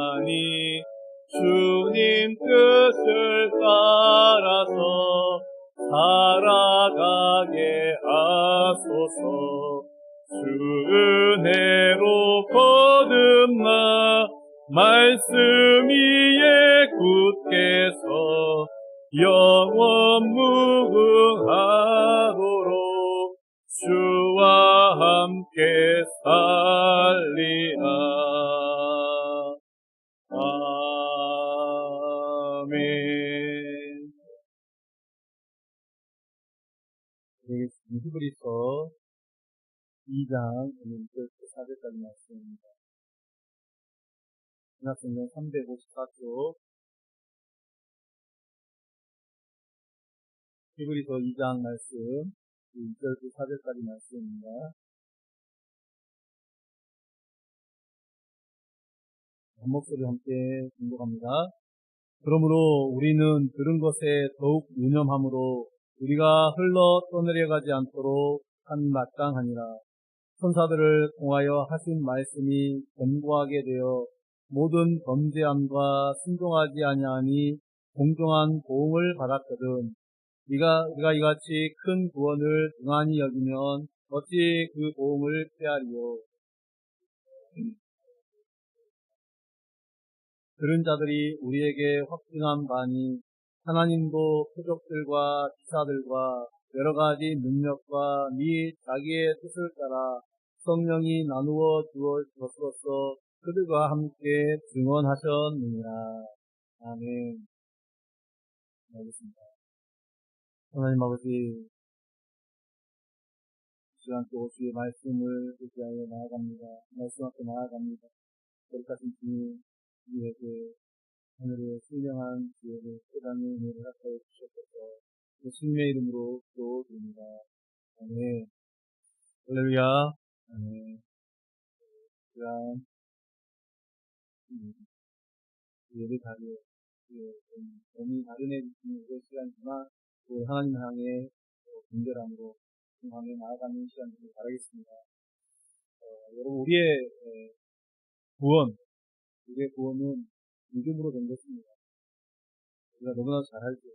아니 주님 뜻을 따라서 살아가게 하소서. 주 은혜로 거듭나 말씀 위에 굳게 서 영원 무궁하도록 주와 함께 살리라. 아멘. 히브리서 2장 4절까지 말씀입니다. 신학성경 354쪽 히브리서 2장 말씀 1절부터 4절까지 말씀입니다. 한 목소리 함께 공독합니다. 그러므로 우리는 들은 것에 더욱 유념함으로 우리가 흘러 떠내려가지 않도록 한 마땅하니라. 천사들을 통하여 하신 말씀이 견고하게 되어 모든 범죄함과 순종하지 아니하니 공정한 보응을 받았거든. 우리가 이같이 큰 구원을 등한히 여기면 어찌 그 보응을 피하리요. 들은 자들이 우리에게 확증한 바니 하나님도 표적들과 기사들과 여러 가지 능력과 및 자기의 뜻을 따라 성령이 나누어 주어 것으로서 그들과 함께 증언하셨느니라. 아멘. 알겠습니다. 하나님 아버지, 시간 또 주의 말씀을 의지하여 나아갑니다. 말씀 앞에 나아갑니다. 거룩하신 주님, 우리에게 하늘의 신령한 지혜를 깨닫는 은혜를 허락하여 주셨소서. 예수님의 이름으로 기도드립니다. 아멘. 할렐루야. 아멘. 그냥 예배 자리에 몸이 나른해 지는 그 시간이지만 또 하나님 향해 분별함으로 향해 나아가는 시간 되길 바라겠습니다. 여러분, 우리의 구원은 믿음으로 된 것입니다. 우리가 너무나 잘 알죠.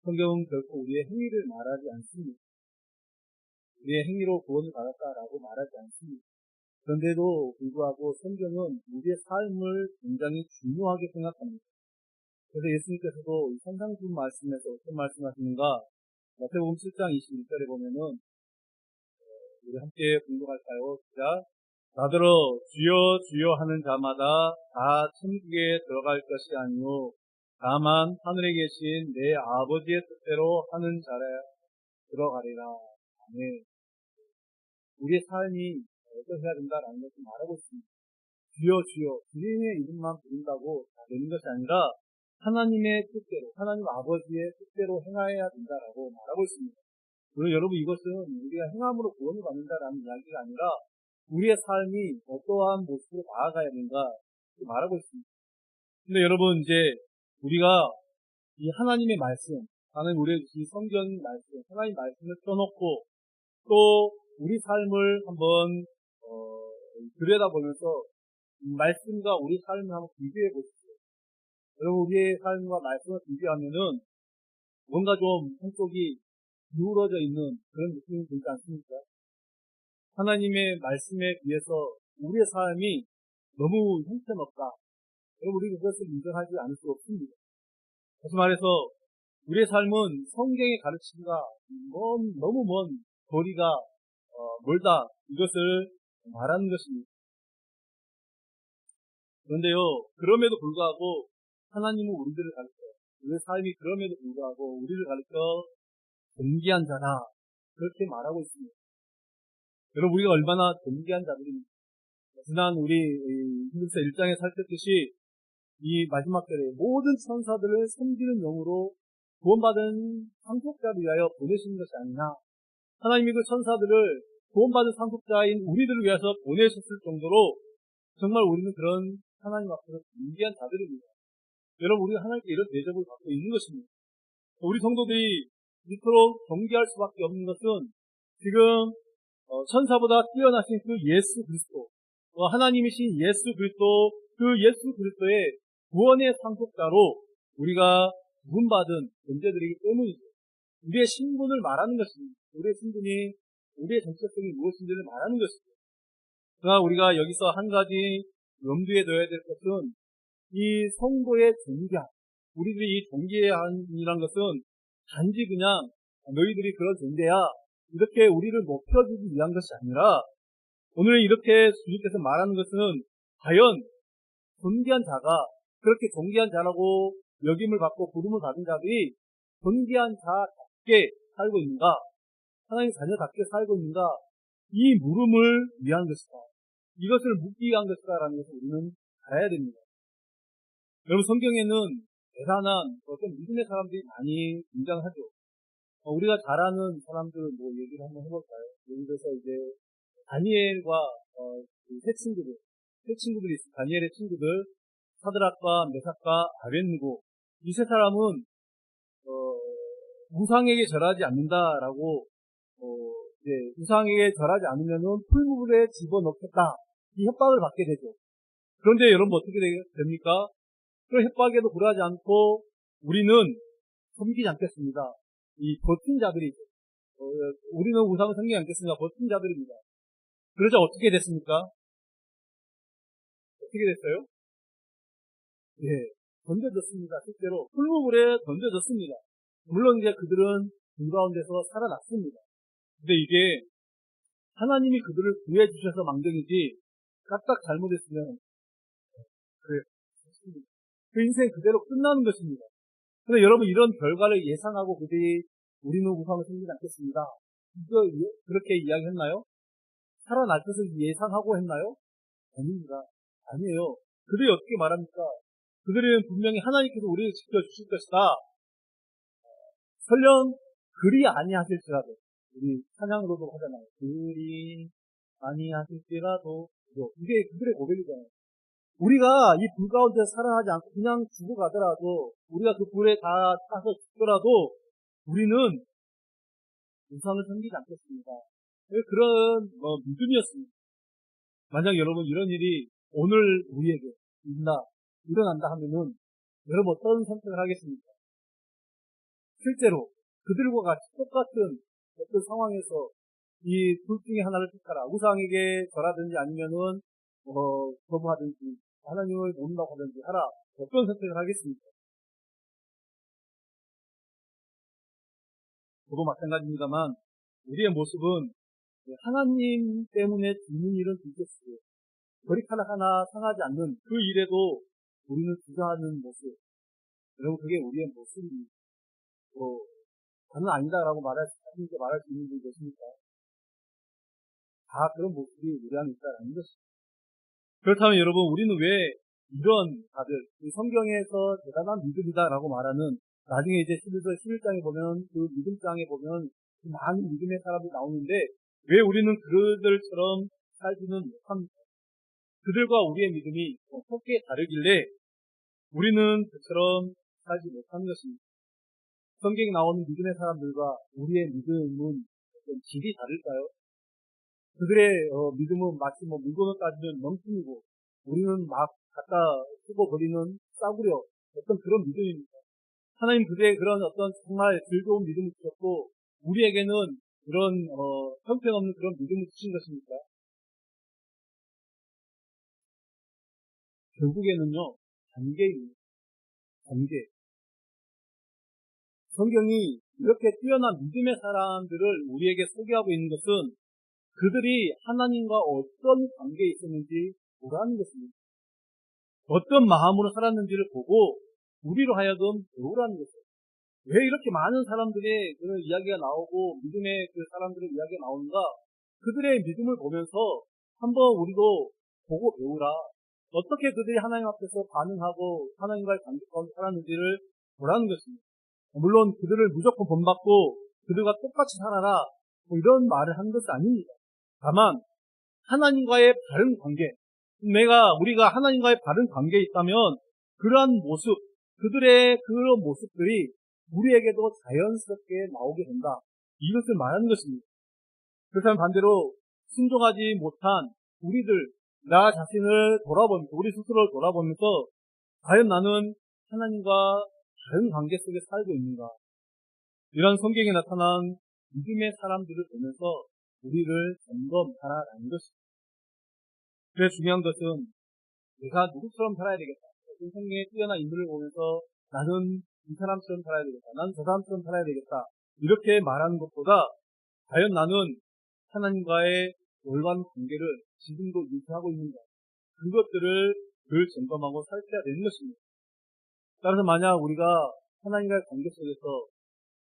성경은 결코 우리의 행위를 말하지 않습니다. 우리의 행위로 구원을 받았다라고 말하지 않습니다. 그런데도 불구하고 성경은 우리의 삶을 굉장히 중요하게 생각합니다. 그래서 예수님께서도 이 산상수훈 말씀에서 어떤 말씀하시는가? 마태복음 7장 21절에 보면은 우리 함께 공독할까요? 시작. 나더러 주여 주여 하는 자마다 다 천국에 들어갈 것이 아니요 다만 하늘에 계신 내 아버지의 뜻대로 하는 자라 들어가리라. 아멘. 우리의 삶이 어떠해야 된다라는 것을 말하고 있습니다. 주여 주여 주님의 이름만 부른다고 다 되는 것이 아니라 하나님의 뜻대로, 하나님 아버지의 뜻대로 행하여야 된다라고 말하고 있습니다. 물론 여러분, 이것은 우리가 행함으로 구원을 받는다라는 이야기가 아니라 우리의 삶이 어떠한 모습으로 나아가야 된가 말하고 있습니다. 근데 여러분, 이제 우리가 이 하나님의 말씀, 하나님 우리의 이 성경 말씀, 하나님 말씀을 펴놓고 또 우리 삶을 한번 들여다보면서 말씀과 우리 삶을 한번 비교해 보십시오. 여러분, 우리의 삶과 말씀을 비교하면은 뭔가 좀 한쪽이 기울어져 있는 그런 느낌이 들지 않습니까? 하나님의 말씀에 비해서 우리의 삶이 너무 형편없다. 여러분, 우리가 그것을 인정하지 않을 수 없습니다. 다시 말해서 우리의 삶은 성경의 가르침과 너무 먼 거리가 멀다. 이것을 말하는 것입니다. 그런데요, 그럼에도 불구하고 하나님은 우리들을 가르쳐, 우리의 삶이 그럼에도 불구하고 우리를 가르쳐 존귀한 자다. 그렇게 말하고 있습니다. 여러분, 우리가 얼마나 존귀한 자들입니까? 지난 우리 히브리서 1장에 살폈듯이 이 마지막 절에 모든 천사들을 섬기는 영으로 구원받은 상속자를 위하여 보내시는 것이 아니냐. 하나님이 그 천사들을 구원받은 상속자인 우리들을 위해서 보내셨을 정도로 정말 우리는 그런 하나님 앞에서 존귀한 자들입니다. 여러분, 우리가 하나님께 이런 대접을 받고 있는 것입니다. 우리 성도들이 이토록 존귀할 수밖에 없는 것은 지금 천사보다 뛰어나신 그 예수 그리스도, 하나님이신 예수 그리스도 그 예수 그리스도의 구원의 상속자로 우리가 구원받은 존재들이기 때문이죠. 우리의 신분을 말하는 것입니다. 우리의 신분이, 우리의 정체성이 무엇인지를 말하는 것이죠. 그러나 우리가 여기서 한 가지 염두에 둬야 될 것은 이 성도의 존귀함, 우리들이 이 존귀함이란 것은 단지 그냥 너희들이 그런 존재야 이렇게 우리를 높여주기 위한 것이 아니라 오늘 이렇게 주님께서 말하는 것은 과연 존귀한 자가 그렇게 존귀한 자라고 여김을 받고 부름을 받은 자들이 존귀한 자답게 살고 있는가, 하나님 자녀답게 살고 있는가, 이 물음을 위한 것이다. 이것을 묻기 위한 것이다라는 것을 우리는 알아야 됩니다. 여러분, 성경에는 대단한 어떤 믿음의 사람들이 많이 등장하죠. 우리가 잘 아는 사람들 뭐 얘기를 한번 해볼까요? 예를 들어서 이제 다니엘과 세 친구들이 있어요. 다니엘의 친구들 사드락과 메삭과 아벳느고, 이 세 사람은 우상에게 절하지 않는다라고 이제 우상에게 절하지 않으면은 풀무불에 집어넣겠다, 이 협박을 받게 되죠. 그런데 여러분 어떻게 됩니까? 그 협박에도 굴하지 않고 우리는 섬기지 않겠습니다. 이 버틴 자들이죠. 우리는 우상을 섬기지 않겠습니다. 버틴 자들입니다. 그러자 어떻게 됐습니까? 어떻게 됐어요? 예, 던져졌습니다. 실제로 풀무불에 던져졌습니다. 물론 이제 그들은 불 가운데서 살아났습니다. 근데 이게 하나님이 그들을 구해 주셔서 망정이지 까딱 잘못했으면 그 인생 그대로 끝나는 것입니다. 그런데 여러분, 이런 결과를 예상하고 그들이 우리는 우상을 섬기지 않겠습니다, 그렇게 이야기했나요? 살아날 것을 예상하고 했나요? 아닙니다. 아니에요. 그들이 어떻게 말합니까? 그들은 분명히 하나님께서 우리를 지켜주실 것이다. 설령 그리 아니하실지라도, 우리 찬양으로도 하잖아요. 그리 아니하실지라도, 이게 그들의 고백이잖아요. 우리가 이 불 가운데 살아나지 않고 그냥 죽어가더라도, 우리가 그 불에 다 타서 죽더라도 우리는 우상을 섬기지 않겠습니다. 그런 믿음이었습니다. 만약 여러분 이런 일이 오늘 우리에게 일어난다 하면은 여러분 어떤 선택을 하겠습니까? 실제로 그들과 같이 똑같은 어떤 상황에서 이 둘 중에 하나를 택하라. 우상에게 절하든지 아니면은 거부하든지 하나님을 모른다고 하든지 하라. 어떤 선택을 하겠습니까? 저도 마찬가지입니다만 우리의 모습은 하나님 때문에 죽는 일은 둘째치고 머리카락 하나 상하지 않는 그 일에도 우리는 주저하는 모습, 여러분 그게 우리의 모습입니다. 다는 아니다라고 말할 수 있는 분이 계십니까? 다 그런 모습이 우리 안에 있다는 것입니다. 그렇다면 여러분, 우리는 왜 이런 다들 성경에서 대단한 믿음이다라고 말하는, 나중에 이제 11절 11장에 보면 그 믿음장에 보면 그 많은 믿음의 사람이 나오는데 왜 우리는 그들처럼 살지는 못합니까? 그들과 우리의 믿음이 어떻게 다르길래 우리는 그처럼 살지 못하는 것입니다. 성경에 나오는 믿음의 사람들과 우리의 믿음은 어떤 질이 다를까요? 그들의 믿음은 마치 물건을 따지면 멍청이고 우리는 막 갖다 쓰고 버리는 싸구려, 어떤 그런 믿음입니다. 하나님 그들의 그런 어떤 정말 즐거운 믿음을 주셨고 우리에게는 그런 형편없는 그런 믿음을 주신 것입니까? 결국에는요, 관계입니다. 관계. 성경이 이렇게 뛰어난 믿음의 사람들을 우리에게 소개하고 있는 것은 그들이 하나님과 어떤 관계에 있었는지 보라는 것입니다. 어떤 마음으로 살았는지를 보고 우리로 하여금 배우라는 것이에요. 왜 이렇게 많은 사람들의 그런 이야기가 나오고 믿음의 그 사람들의 이야기가 나오는가? 그들의 믿음을 보면서 한번 우리도 보고 배우라. 어떻게 그들이 하나님 앞에서 반응하고 하나님과의 관계 가운데 살았는지를 보라는 것입니다. 물론 그들을 무조건 본받고 그들과 똑같이 살아라 이런 말을 하는 것은 아닙니다. 다만 하나님과의 바른 관계, 우리가 하나님과의 바른 관계에 있다면 그러한 모습, 그들의 그런 모습들이 우리에게도 자연스럽게 나오게 된다. 이것을 말하는 것입니다. 그렇다면 반대로 순종하지 못한 우리들, 나 자신을 돌아보면서, 우리 스스로를 돌아보면서 과연 나는 하나님과 다른 관계 속에 살고 있는가? 이런 성경에 나타난 믿음의 사람들을 보면서 우리를 점검하라는 것입니다. 그래서 중요한 것은 내가 누구처럼 살아야 되겠다. 어떤 성경에 뛰어난 인물을 보면서 나는 이 사람처럼 살아야 되겠다. 나는 저 사람처럼 살아야 되겠다. 이렇게 말하는 것보다 과연 나는 하나님과의 올바른 관계를 지금도 유지하고 있는가. 그것들을 늘 점검하고 살펴야 되는 것입니다. 따라서 만약 우리가 하나님과의 관계 속에서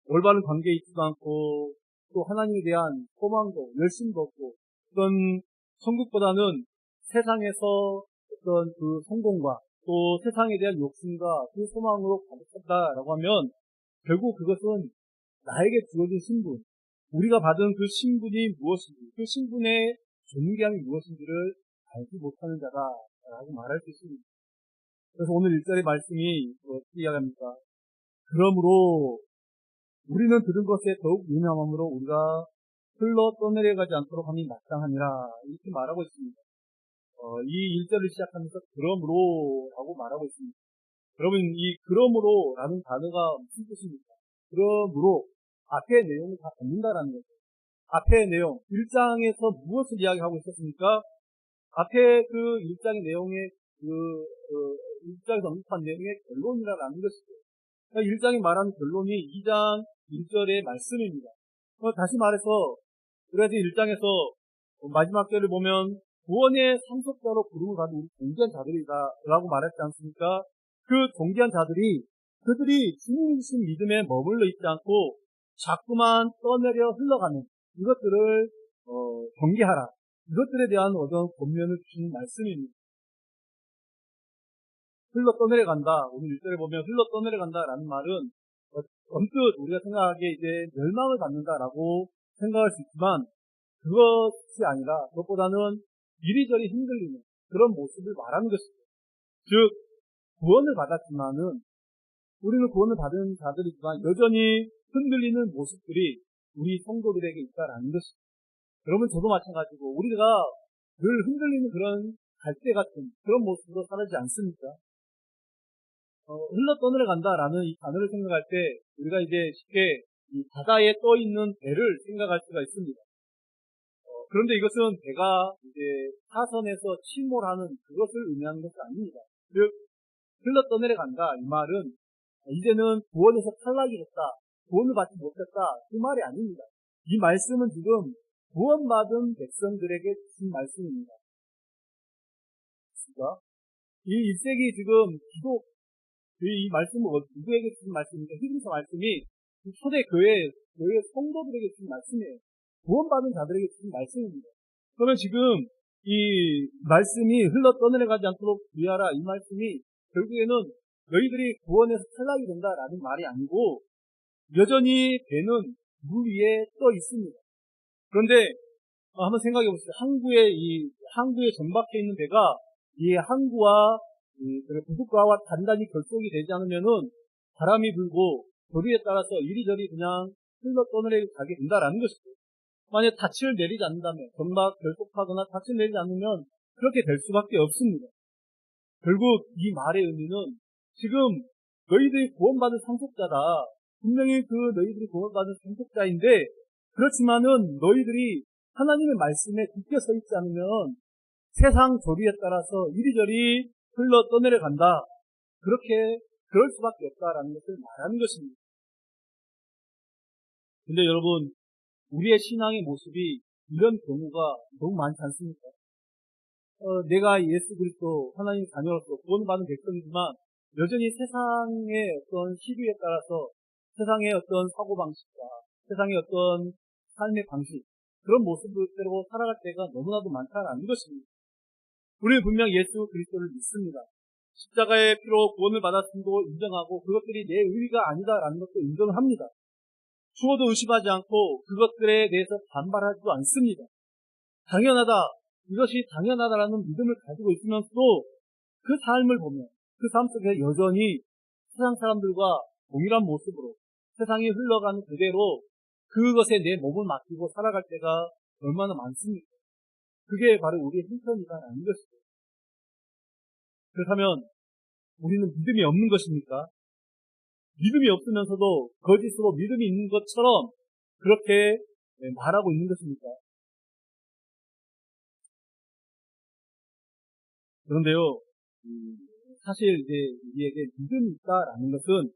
올바른 관계에 있지도 않고 또 하나님에 대한 소망도 열심도 없고 어떤 천국보다는 세상에서 어떤 그 성공과 또 세상에 대한 욕심과 그 소망으로 가득했다라고 하면 결국 그것은 나에게 주어진 신분, 우리가 받은 그 신분이 무엇인지, 그 신분의 존귀함이 무엇인지를 알지 못하는 자다라고 말할 수 있습니다. 그래서 오늘 1절의 말씀이 어떻게 이야기합니까? 그러므로 우리는 들은 것에 더욱 유념함으로 우리가 흘러 떠내려가지 않도록 함이 마땅하니라 이렇게 말하고 있습니다. 이 1절을 시작하면서 그러므로 라고 말하고 있습니다. 여러분 이 그러므로 라는 단어가 무슨 뜻입니까? 그러므로 앞의 내용을 다 받는다라는 거죠. 앞의 내용 1장에서 무엇을 이야기하고 있었습니까? 앞에 그 1장의 내용의 1장에서 언급한 내용의 결론이라는 것이죠. 1장이 말하는 결론이 2장 1절의 말씀입니다. 다시 말해서 그래서 1장에서 마지막 절을 보면 구원의 상속자로 부름을 받은 우리 존귀한 자들이다라고 말했지 않습니까? 그 존귀한 자들이 그들이 주님이신 믿음에 머물러 있지 않고 자꾸만 떠내려 흘러가는 이것들을 경계하라. 이것들에 대한 어떤 권면을 주시는 말씀입니다. 흘러 떠내려간다. 오늘 1절에 보면 흘러 떠내려간다라는 말은 언뜻 우리가 생각하기에 이제 멸망을 받는다라고 생각할 수 있지만 그것이 아니라 그것보다는 이리저리 흔들리는 그런 모습을 말하는 것이죠. 즉 구원을 받았지만은 우리는 구원을 받은 자들이지만 여전히 흔들리는 모습들이 우리 성도들에게 있다라는 것이죠. 여러분 저도 마찬가지고 우리가 늘 흔들리는 그런 갈대 같은 그런 모습으로 살지 않습니까? 흘러 떠내려간다라는 이 단어를 생각할 때 우리가 이제 쉽게 이 바다에 떠 있는 배를 생각할 수가 있습니다. 그런데 이것은 배가 이제 사선에서 침몰하는 그것을 의미하는 것이 아닙니다. 즉 흘러 떠내려간다 이 말은 이제는 구원에서 탈락이 됐다, 구원을 받지 못했다 그 말이 아닙니다. 이 말씀은 지금 구원받은 백성들에게 주신 말씀입니다. 이 1세기 지금 기독 이 말씀은 누구에게 주신 말씀입니까? 히브리서 말씀이 초대 교회 성도들에게 주신 말씀이에요. 구원받은 자들에게 주신 말씀입니다. 그러면 지금 이 말씀이 흘러 떠내려가지 않도록 주의하라 이 말씀이 결국에는 너희들이 구원에서 탈락이 된다라는 말이 아니고 여전히 배는 물 위에 떠 있습니다. 그런데 한번 생각해 보세요. 항구에 정박해 있는 배가 이 항구와 부둣가와 단단히 결속이 되지 않으면은 바람이 불고 조류에 따라서 이리저리 그냥 흘러 떠내려가게 된다라는 것이죠. 만약 닻을 내리지 않는다면 정박 결속하거나 닻을 내리지 않으면 그렇게 될 수밖에 없습니다. 결국 이 말의 의미는 지금 너희들이 구원받은 상속자다. 분명히 너희들이 구원받은 상속자인데 그렇지만은 너희들이 하나님의 말씀에 굳게 서 있지 않으면 세상 조류에 따라서 이리저리 흘러 떠내려간다. 그럴 수밖에 없다라는 것을 말하는 것입니다. 근데 여러분, 우리의 신앙의 모습이 이런 경우가 너무 많지 않습니까? 내가 예수 그리스도 하나님의 자녀로서 구원받은 백성이지만 여전히 세상의 어떤 시류에 따라서 세상의 어떤 사고방식과 세상의 어떤 삶의 방식 그런 모습대로 살아갈 때가 너무나도 많다는 것입니다. 우리는 분명 예수 그리스도를 믿습니다. 십자가의 피로 구원을 받았음도 인정하고 그것들이 내 의의가 아니다라는 것도 인정을 합니다. 추워도 의심하지 않고 그것들에 대해서 반발하지도 않습니다. 당연하다, 이것이 당연하다라는 믿음을 가지고 있으면서도 그 삶을 보면 그 삶 속에 여전히 세상 사람들과 동일한 모습으로 세상이 흘러가는 그대로 그것에 내 몸을 맡기고 살아갈 때가 얼마나 많습니까? 그게 바로 우리의 형편이다라는 것이죠. 그렇다면 우리는 믿음이 없는 것입니까? 믿음이 없으면서도 거짓으로 믿음이 있는 것처럼 그렇게 말하고 있는 것입니까? 그런데요, 사실 이제 우리에게 믿음이 있다라는 것은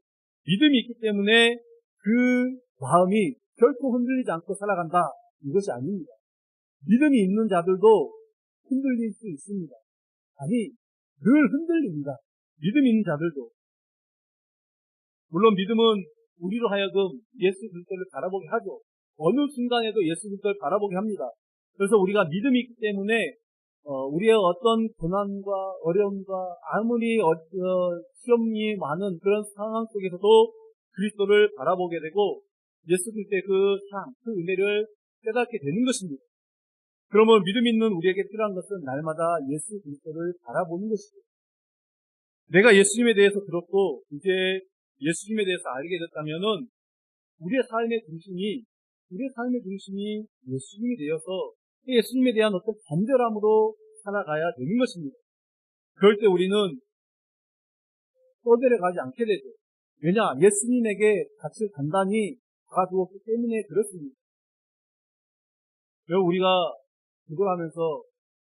믿음이 있기 때문에 그 마음이 결코 흔들리지 않고 살아간다. 이것이 아닙니다. 믿음이 있는 자들도 흔들릴 수 있습니다. 아니, 늘 흔들립니다. 믿음이 있는 자들도. 물론 믿음은 우리로 하여금 예수 그리스도를 바라보게 하죠. 어느 순간에도 예수 그리스도를 바라보게 합니다. 그래서 우리가 믿음이 있기 때문에 우리의 어떤 고난과 어려움과 아무리 시험이 많은 그런 상황 속에서도 그리스도를 바라보게 되고 예수 그리스도의 그 상, 그 은혜를 깨닫게 되는 것입니다. 그러면 믿음 있는 우리에게 필요한 것은 날마다 예수 그리스도를 바라보는 것이죠. 내가 예수님에 대해서 들었고 이제 예수님에 대해서 알게 됐다면은 우리의 삶의 중심이 예수님이 되어서 예수님에 대한 어떤 간절함으로 살아가야 되는 것입니다. 그럴 때 우리는 떠내려가지 않게 되죠. 왜냐? 예수님에게 값을 단단히 가두었기 때문에 그렇습니다. 그리고 우리가 기도를 하면서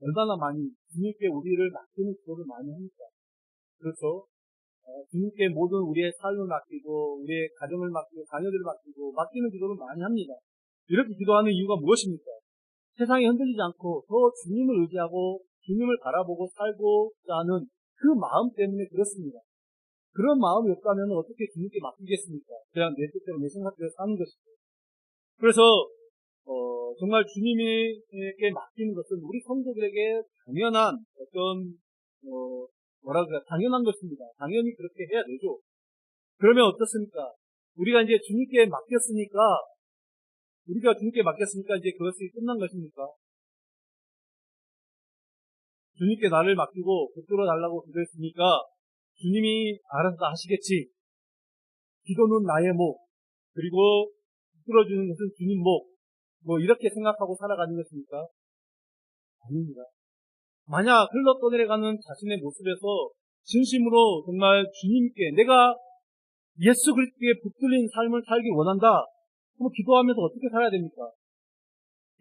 얼마나 많이 주님께 우리를 맡기는 기도를 많이 합니까? 그렇죠? 주님께 모든 우리의 삶을 맡기고 우리의 가정을 맡기고 자녀들을 맡기고 맡기는 기도를 많이 합니다. 이렇게 기도하는 이유가 무엇입니까? 세상에 흔들리지 않고 더 주님을 의지하고 주님을 바라보고 살고자 하는 그 마음 때문에 그렇습니다. 그런 마음이 없다면 어떻게 주님께 맡기겠습니까? 그냥 내 뜻대로 내 생각대로 사는 것이죠. 그래서 정말 주님에게 맡기는 것은 우리 성도들에게 당연한 어떤 당연한 것입니다. 당연히 그렇게 해야 되죠. 그러면 어떻습니까? 우리가 주님께 맡겼으니까 이제 그것이 끝난 것입니까? 주님께 나를 맡기고 붙들어 달라고 기도했으니까 주님이 알아서 하시겠지. 기도는 나의 목, 그리고 붙들어주는 것은 주님 목, 이렇게 생각하고 살아가는 것입니까? 아닙니다. 만약 흘러 떠내려가는 자신의 모습에서 진심으로 정말 주님께 내가 예수 그리스도에 붙들린 삶을 살길 원한다. 그럼 기도하면서 어떻게 살아야 됩니까?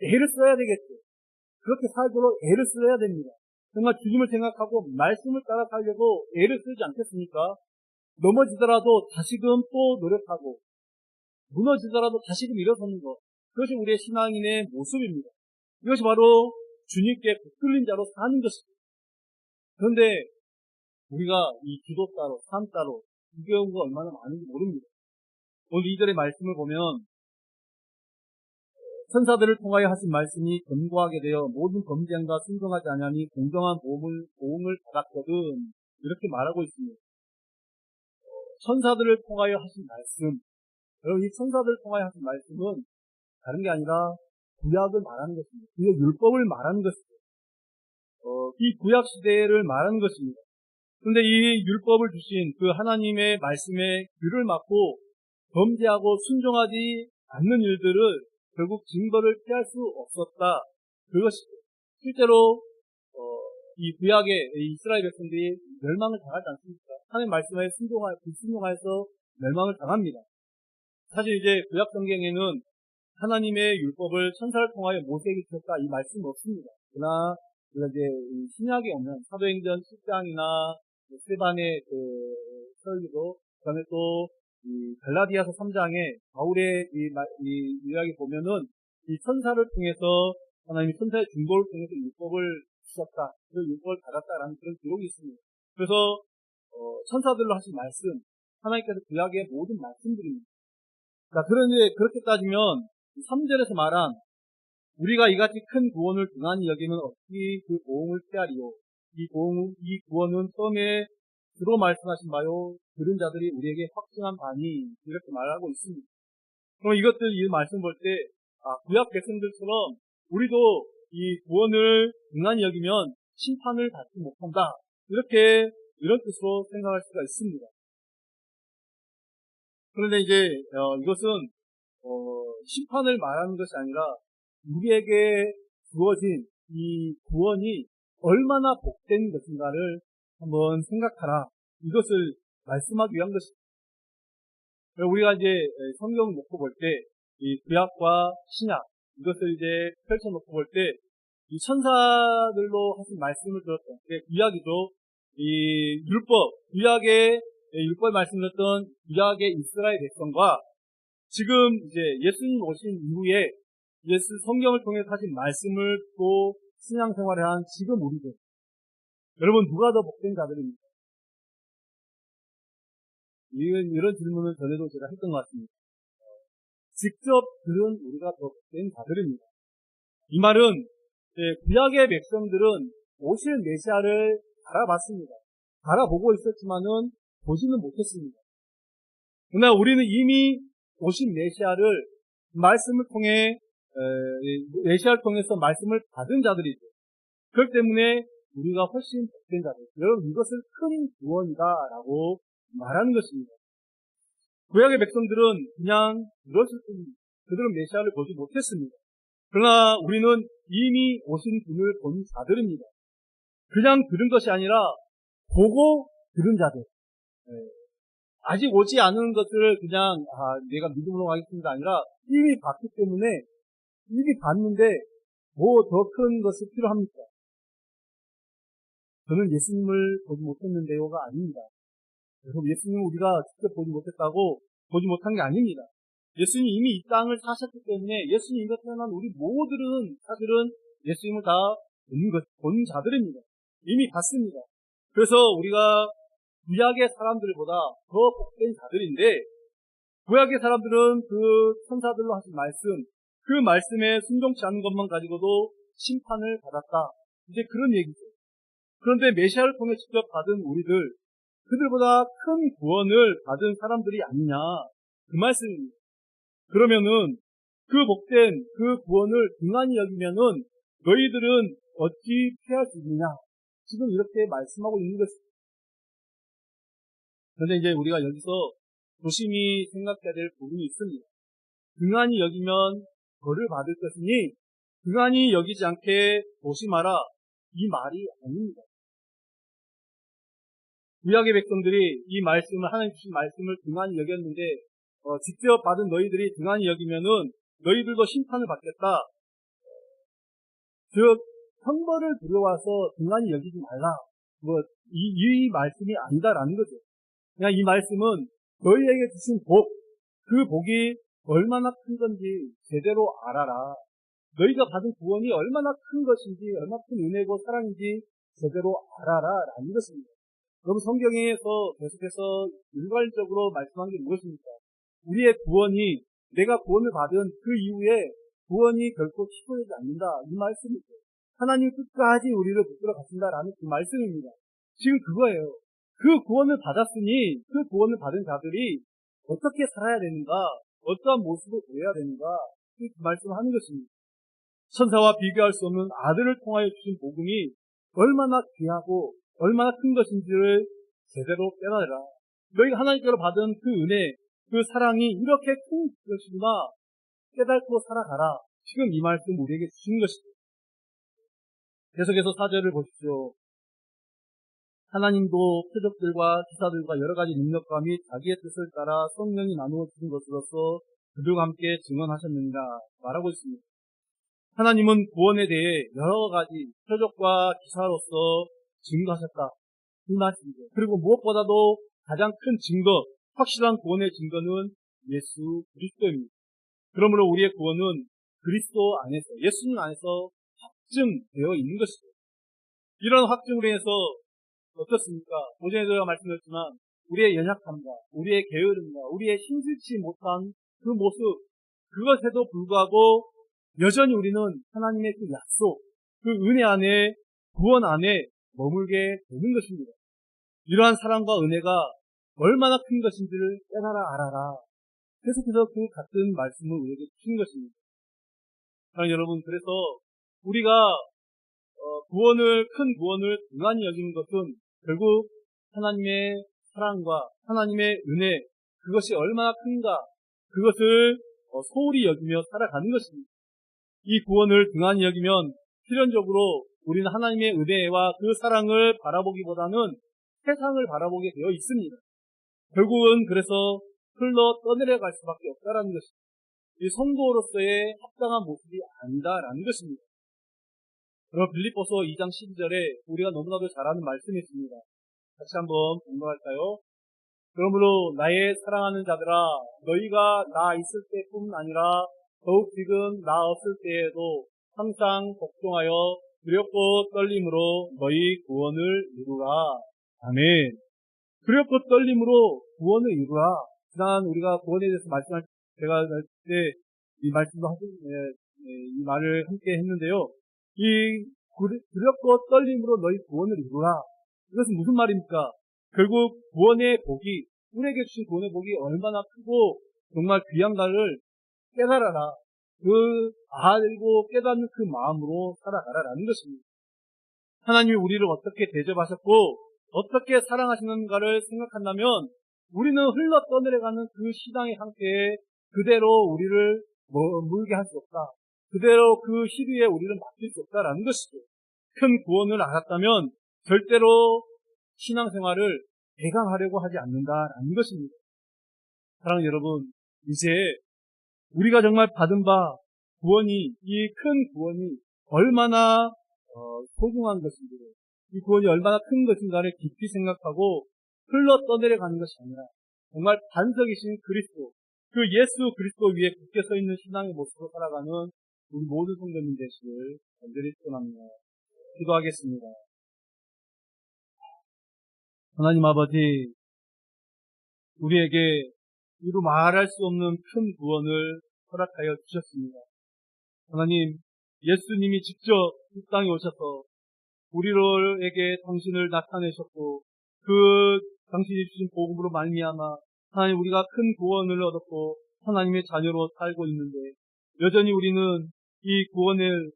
애를 써야 되겠죠. 그렇게 살도록 애를 써야 됩니다. 정말 주님을 생각하고 말씀을 따라 살려고 애를 쓰지 않겠습니까? 넘어지더라도 다시금 또 노력하고 무너지더라도 다시금 일어서는 것. 그것이 우리의 신앙인의 모습입니다. 이것이 바로 주님께 붙들린 자로 사는 것입니다. 그런데 우리가 이 기도 따로 삶 따로 이 경우가 얼마나 많은지 모릅니다. 오늘 2절의 말씀을 보면 천사들을 통하여 하신 말씀이 견고하게 되어 모든 검쟁과 순종하지 아니하니 공정한 보응을 받았거든. 이렇게 말하고 있습니다. 천사들을 통하여 하신 말씀. 여러분, 이 천사들을 통하여 하신 말씀은 다른 게 아니라 구약을 말하는 것입니다. 구약 율법을 말하는 것입니다. 이 구약 시대를 말하는 것입니다. 그런데 이 율법을 주신 그 하나님의 말씀에 귀를 막고 범죄하고 순종하지 않는 일들을 결국 징벌을 피할 수 없었다. 그것이죠. 실제로 이 구약의 이스라엘 백성들이 멸망을 당하지 않습니까? 하나님 말씀에 불순종하여서 멸망을 당합니다. 사실 이제 구약 성경에는 하나님의 율법을 천사를 통하여 모세에게 주셨다 이 말씀은 없습니다. 그러나 우리가 이제 신약에 오면 사도행전 10장이나 스데반의 설교도 그다음에 또 갈라디아서 3장에 바울의 이 이야기 보면은 이 천사를 통해서 하나님이 천사의 중보를 통해서 율법을 주셨다, 그 율법을 받았다라는 그런 기록이 있습니다. 그래서 천사들로 하신 말씀, 하나님께서 구약의 모든 말씀들입니다. 자, 그런데 그렇게 따지면 3절에서 말한 우리가 이같이 큰 구원을 등한히 여기면 어찌 그 보응을 피하리요. 이 구원은 처음에 주로 말씀하신 바요 들은 자들이 우리에게 확증한 바니 이렇게 말하고 있습니다. 그럼 이 말씀 볼 때 구약 백성들처럼 우리도 이 구원을 등한히 여기면 심판을 받지 못한다. 이런 뜻으로 생각할 수가 있습니다. 그런데 이제 이것은 심판을 말하는 것이 아니라 우리에게 주어진 이 구원이 얼마나 복된 것인가를 한번 생각하라. 이것을 말씀하기 위한 것입니다. 우리가 이제 성경을 놓고 볼 때, 이 구약과 신약, 이것을 이제 펼쳐놓고 볼 때, 이 천사들로 하신 말씀을 들었던, 구약이죠. 이 구약의 율법 말씀을 듣던 구약의 이스라엘 백성과 지금 이제 예수님 오신 이후에 예수 성경을 통해 하신 말씀을 또 신앙생활을 한 지금 우리들. 여러분, 누가 더 복된 자들입니까? 이런 질문을 전에도 제가 했던 것 같습니다. 직접 들은 우리가 더 복된 자들입니다. 이 말은 구약의 백성들은 오실 메시아를 알아봤습니다. 알아보고 있었지만은 보지는 못했습니다. 그러나 우리는 이미 오신 메시아를 말씀을 통해 메시아를 통해서 말씀을 받은 자들이죠. 그렇기 때문에 우리가 훨씬 복된 자들. 여러분, 이것을 큰 구원이다라고 말하는 것입니다. 구약의 백성들은 그냥 들었을 뿐입니다. 그들은 메시아를 보지 못했습니다. 그러나 우리는 이미 오신 분을 본 자들입니다. 그냥 들은 것이 아니라 보고 들은 자들. 아직 오지 않은 것을 그냥 내가 믿음으로 가겠습니다 아니라 이미 봤기 때문에 이미 봤는데 뭐 더 큰 것이 필요합니까? 저는 예수님을 보지 못했는데요가 아닙니다. 그래서 예수님을 우리가 직접 보지 못했다고 보지 못한 게 아닙니다. 예수님이 이미 이 땅을 사셨기 때문에 예수님과 태어난 우리 모두는 사실은 예수님을 다 본 자들입니다. 이미 봤습니다. 그래서 우리가 구약의 사람들보다 더 복된 자들인데, 구약의 사람들은 그 천사들로 하신 말씀, 그 말씀에 순종치 않은 것만 가지고도 심판을 받았다. 이제 그런 얘기죠. 그런데 메시아를 통해 직접 받은 우리들, 그들보다 큰 구원을 받은 사람들이 아니냐, 그 말씀입니다. 그러면은 그 복된 그 구원을 등한히 여기면은 너희들은 어찌 피할 수 있느냐, 지금 이렇게 말씀하고 있는 것입니다. 그런데 이제 우리가 여기서 조심히 생각해야 될 부분이 있습니다. 등한히 여기면 벌을 받을 것이니 등한히 여기지 않게 조심하라, 이 말이 아닙니다. 구약의 백성들이 이 말씀을, 하나님 주신 말씀을 등한히 여겼는데 직접 받은 너희들이 등한히 여기면은 너희들도 심판을 받겠다. 즉 형벌을 두려워서 등한히 여기지 말라. 이 말씀이 아니다라는 거죠. 그냥 이 말씀은 너희에게 주신 복, 그 복이 얼마나 큰 건지 제대로 알아라. 너희가 받은 구원이 얼마나 큰 것인지, 얼마나 큰 은혜고 사랑인지 제대로 알아라 라는 것입니다. 여러분, 성경에서 계속해서 일괄적으로 말씀한 게 무엇입니까? 우리의 구원이, 내가 구원을 받은 그 이후에 구원이 결코 취소되지 않는다, 이 말씀이죠. 하나님 끝까지 우리를 붙들어 가신다라는 그 말씀입니다. 지금 그거예요. 그 구원을 받았으니 그 구원을 받은 자들이 어떻게 살아야 되는가, 어떠한 모습을 보여야 되는가, 그 말씀을 하는 것입니다. 천사와 비교할 수 없는 아들을 통하여 주신 복음이 얼마나 귀하고 얼마나 큰 것인지를 제대로 깨달으라. 너희가 하나님께로 받은 그 은혜, 그 사랑이 이렇게 큰 것이구나 깨닫고 살아가라. 지금 이 말씀 우리에게 주신 것입니다. 계속해서 4절을 보십시오. 하나님도 표적들과 기사들과 여러 가지 능력과 및 자기의 뜻을 따라 성령이 나누어 주신 것으로서 그들과 함께 증언하셨느니라 말하고 있습니다. 하나님은 구원에 대해 여러 가지 표적과 기사로서 증거하셨다, 이 말씀이죠. 그리고 무엇보다도 가장 큰 증거, 확실한 구원의 증거는 예수 그리스도입니다. 그러므로 우리의 구원은 그리스도 안에서, 예수님 안에서 확증되어 있는 것이죠. 이런 확증으로 인해서 어떻습니까? 오전에 제가 말씀드렸지만 우리의 연약함과 우리의 게으름과 우리의 힘들지 못한 그 모습, 그것에도 불구하고 여전히 우리는 하나님의 그 약속, 그 은혜 안에, 구원 안에 머물게 되는 것입니다. 이러한 사랑과 은혜가 얼마나 큰 것인지를 깨달아 알아라. 계속해서 그 같은 말씀을 우리에게 주신 것입니다. 여러분, 그래서 우리가 큰 구원을 등한히 여기는 것은 결국 하나님의 사랑과 하나님의 은혜, 그것이 얼마나 큰가, 그것을 소홀히 여기며 살아가는 것입니다. 이 구원을 등한히 여기면 필연적으로 우리는 하나님의 은혜와 그 사랑을 바라보기보다는 세상을 바라보게 되어 있습니다. 결국은 그래서 흘러 떠내려갈 수밖에 없다라는 것입니다. 이 성도로서의 합당한 모습이 아니다라는 것입니다. 그럼 빌립보서 2장 12절에 우리가 너무나도 잘 아는 말씀이 있습니다. 같이 한번 공부할까요? 그러므로 나의 사랑하는 자들아, 너희가 나 있을 때뿐 아니라 더욱 지금 나 없을 때에도 항상 복종하여 두렵고 떨림으로 너희 구원을 이루라. 아멘. 두렵고 떨림으로 구원을 이루라. 지난 우리가 구원에 대해서 말씀할 때 제가 때 이 말씀도 하고 이 말을 함께 했는데요. 이 두렵고 떨림으로 너희 구원을 이루라. 이것은 무슨 말입니까? 결국 구원의 복이, 우리에게 주신 구원의 복이 얼마나 크고 정말 귀한가를 깨달아라. 알고 깨닫는 그 마음으로 살아가라라는 것입니다. 하나님이 우리를 어떻게 대접하셨고 어떻게 사랑하시는가를 생각한다면 우리는 흘러 떠내려가는 그 시당의 상태에 그대로 우리를 물게 할 수 없다. 그대로 그 시류에 우리를 맡길 수 없다라는 것이죠. 큰 구원을 알았다면 절대로 신앙생활을 배강하려고 하지 않는다라는 것입니다. 사랑하는 여러분, 이제 우리가 정말 받은 바 구원이, 이 큰 구원이 얼마나 소중한 것인지, 이 구원이 얼마나 큰 것인가를 깊이 생각하고 흘러 떠내려가는 것이 아니라 정말 반석이신 그리스도, 그 예수 그리스도 위에 굳게 서 있는 신앙의 모습으로 살아가는 우리 모든 성도님 되시길 간절히 축원합니다. 기도하겠습니다. 하나님 아버지, 우리에게 이루 말할 수 없는 큰 구원을 허락하여 주셨습니다. 하나님, 예수님이 직접 이 땅에 오셔서 우리에게 당신을 나타내셨고 그 당신이 주신 복음으로 말미암아 하나님 우리가 큰 구원을 얻었고 하나님의 자녀로 살고 있는데 여전히 우리는 이 구원을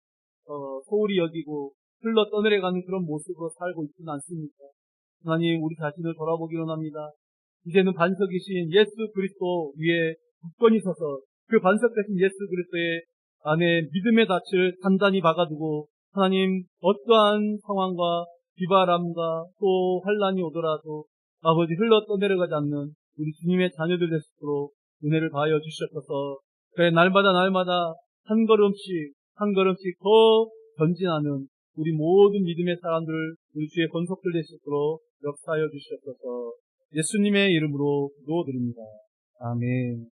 소홀히 여기고 흘러 떠내려가는 그런 모습으로 살고 있지는 않습니까? 하나님, 우리 자신을 돌아보기로 합니다. 이제는 반석이신 예수 그리스도 위에 굳건히 서서 그 반석 대신 예수 그리스도의 안에 믿음의 닻을 단단히 박아두고 하나님, 어떠한 상황과 비바람과 또 환란이 오더라도 아버지 흘러 떠내려가지 않는 우리 주님의 자녀들 될 수 있도록 은혜를 가하여 주시옵소서. 그래, 날마다 한 걸음씩 더 전진하는 우리 모든 믿음의 사람들, 우리 주의 권속들 될 수 있도록 역사하여 주시옵소서. 예수님의 이름으로 기도드립니다. 아멘.